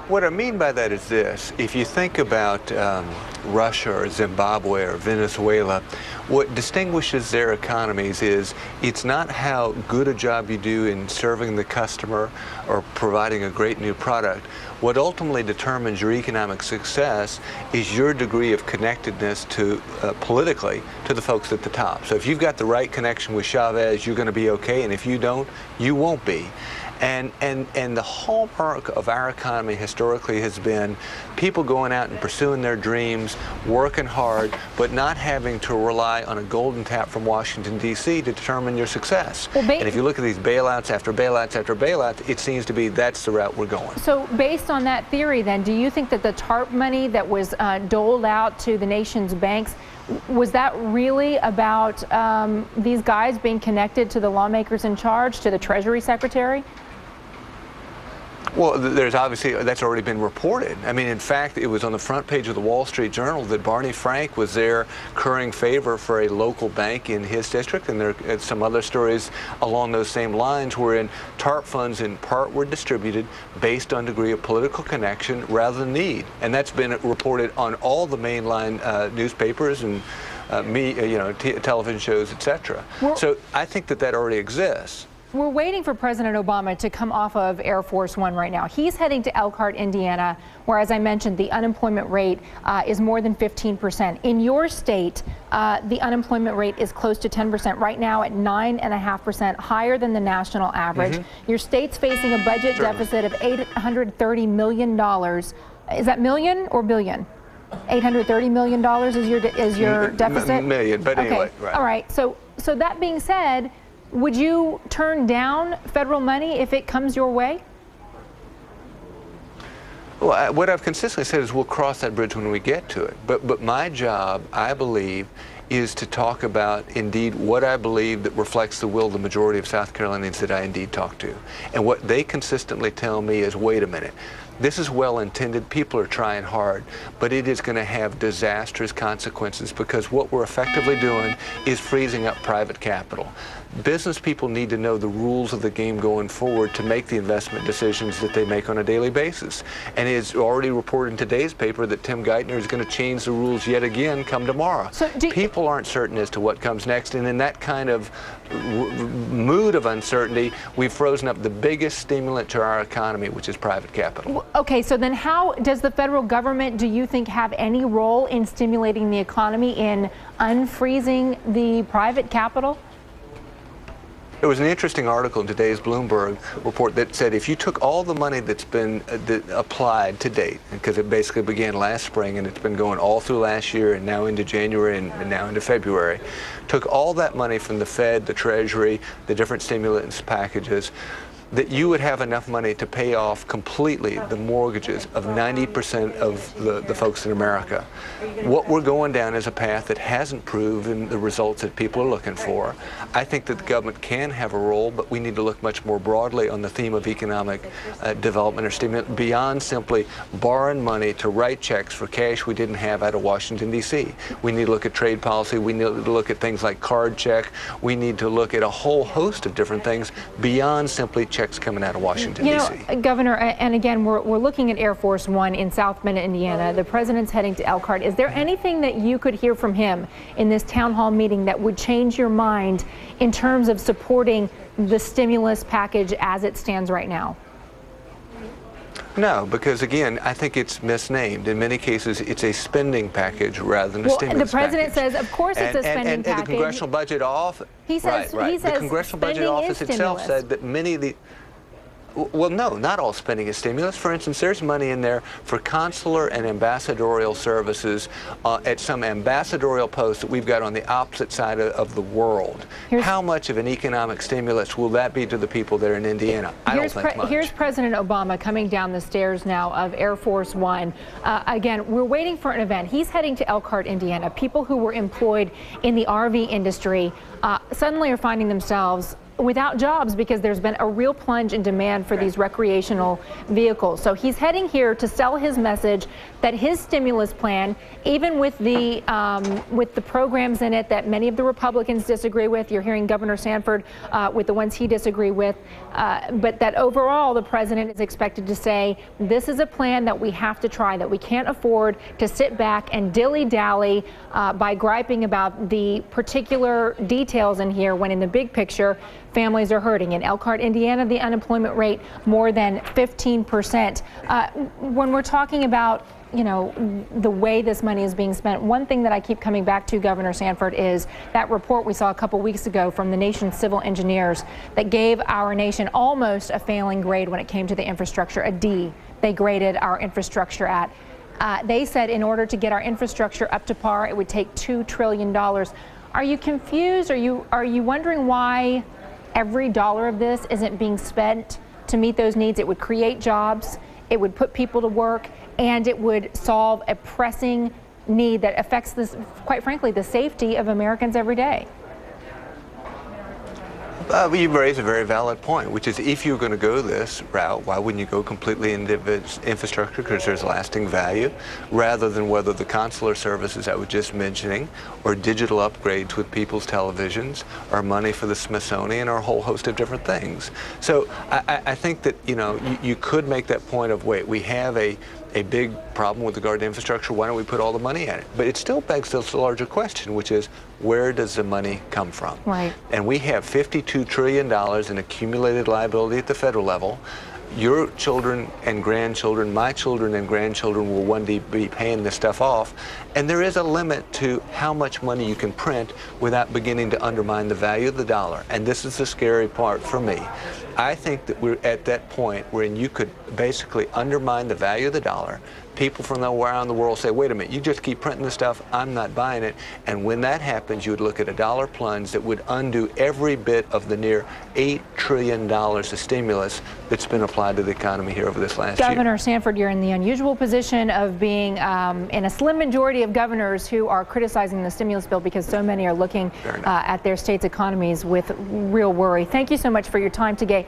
What I mean by that is this. If you think about Russia or Zimbabwe or Venezuela, what distinguishes their economies is it's not how good a job you do in serving the customer or providing a great new product. What ultimately determines your economic success is your degree of connectedness to politically to the folks at the top. So if you've got the right connection with Chavez, you're going to be okay, and if you don't, you won't be. And the hallmark of our economy historically has been people going out and pursuing their dreams, working hard, but not having to rely on a golden tap from Washington, D.C. to determine your success. Well, and if you look at these bailouts after bailouts after bailouts, it seems to be that's the route we're going. So based on that theory, then, do you think that the TARP money that was doled out to the nation's banks, was that really about these guys being connected to the lawmakers in charge, to the Treasury Secretary? Well, there's obviously, that's already been reported. I mean, in fact, it was on the front page of the Wall Street Journal that Barney Frank was there currying favor for a local bank in his district, and there are some other stories along those same lines wherein TARP funds in part were distributed based on degree of political connection rather than need. And that's been reported on all the mainline newspapers and television shows, etc. So I think that already exists. We're waiting for President Obama to come off of Air Force One right now. He's heading to Elkhart, Indiana, where, as I mentioned, the unemployment rate is more than 15%. In your state, the unemployment rate is close to 10% right now at 9.5%, higher than the national average. Your state's facing a budget deficit of $830 million. Is that million or billion? $830 million is your deficit? Million, but anyway. Okay. Right. All right. So that being said, would you turn down federal money if it comes your way? Well, what I've consistently said is we'll cross that bridge when we get to it. But my job, I believe, is to talk about, indeed, what I believe that reflects the will of the majority of South Carolinians that I indeed talk to. And what they consistently tell me is, wait a minute, this is well-intended, people are trying hard, but it is going to have disastrous consequences because what we're effectively doing is freezing up private capital. Business people need to know the rules of the game going forward to make the investment decisions that they make on a daily basis. And it's already reported in today's paper that Tim Geithner is going to change the rules yet again come tomorrow. So people aren't certain as to what comes next, and in that kind of mood of uncertainty, we've frozen up the biggest stimulant to our economy, which is private capital. Okay, so then how does the federal government, do you think, have any role in stimulating the economy, in unfreezing the private capital? There was an interesting article in today's Bloomberg report that said if you took all the money that's been applied to date, because it basically began last spring and it's been going all through last year and now into January and now into February, took all that money from the Fed, the Treasury, the different stimulus packages, that you would have enough money to pay off completely the mortgages of 90% of the folks in America. What we're going down is a path that hasn't proven the results that people are looking for. I think that the government can have a role, but we need to look much more broadly on the theme of economic development or stimulant beyond simply borrowing money to write checks for cash we didn't have out of Washington, D.C. We need to look at trade policy. We need to look at things like card check. We need to look at a whole host of different things beyond simply checks coming out of Washington, D.C. Governor, and again, we're looking at Air Force One in South Bend, Indiana. The president's heading to Elkhart. Is there anything that you could hear from him in this town hall meeting that would change your mind in terms of supporting the stimulus package as it stands right now? No, because again, I think it's misnamed. In many cases, it's a spending package rather than a stimulus package. The president says, of course, it's a spending package. And the Congressional Budget Office, he says the Congressional Budget Office itself said that many of the Well, no, not all spending is stimulus. For instance, there's money in there for consular and ambassadorial services at some ambassadorial posts that we've got on the opposite side of the world. How much of an economic stimulus will that be to the people there in Indiana? I don't think much. Here's President Obama coming down the stairs now of Air Force One. Again, we're waiting for an event. He's heading to Elkhart, Indiana. People who were employed in the RV industry suddenly are finding themselves without jobs because there's been a real plunge in demand for these recreational vehicles. So he's heading here to sell his message that his stimulus plan, even with the programs in it that many of the Republicans disagree with, you're hearing Governor Sanford with the ones he disagree with, but that overall the president is expected to say this is a plan that we have to try, that we can't afford to sit back and dilly-dally by griping about the particular details in here when in the big picture families are hurting. In Elkhart, Indiana, the unemployment rate more than 15%. When we're talking about the way this money is being spent, one thing that I keep coming back to, Governor Sanford, is that report we saw a couple weeks ago from the nation's civil engineers that gave our nation almost a failing grade when it came to the infrastructure, a D. They graded our infrastructure at. They said in order to get our infrastructure up to par, it would take $2 trillion. Are you confused? Are you wondering why every dollar of this isn't being spent to meet those needs? It would create jobs, it would put people to work, and it would solve a pressing need that affects this, quite frankly, the safety of Americans every day. You raise a very valid point, which is if you're going to go this route, why wouldn't you go completely into infrastructure, because there's lasting value, rather than whether the consular services I was just mentioning, or digital upgrades with people's televisions, or money for the Smithsonian, or a whole host of different things. So I think that you could make that point of, wait, we have a big problem with regard to infrastructure, why don't we put all the money at it? But it still begs this larger question, which is, where does the money come from? Right. And we have $52 trillion in accumulated liability at the federal level. Your children and grandchildren, my children and grandchildren will one day be paying this stuff off. And there is a limit to how much money you can print without beginning to undermine the value of the dollar. And this is the scary part for me. I think that we're at that point wherein you could basically undermine the value of the dollar. People from around the world say, wait a minute, you just keep printing this stuff, I'm not buying it. And when that happens, you would look at a dollar plunge that would undo every bit of the near $8 trillion of stimulus that's been applied to the economy here over this last year. Governor Sanford, you're in the unusual position of being in a slim majority of governors who are criticizing the stimulus bill because so many are looking at their state's economies with real worry. Thank you so much for your time today.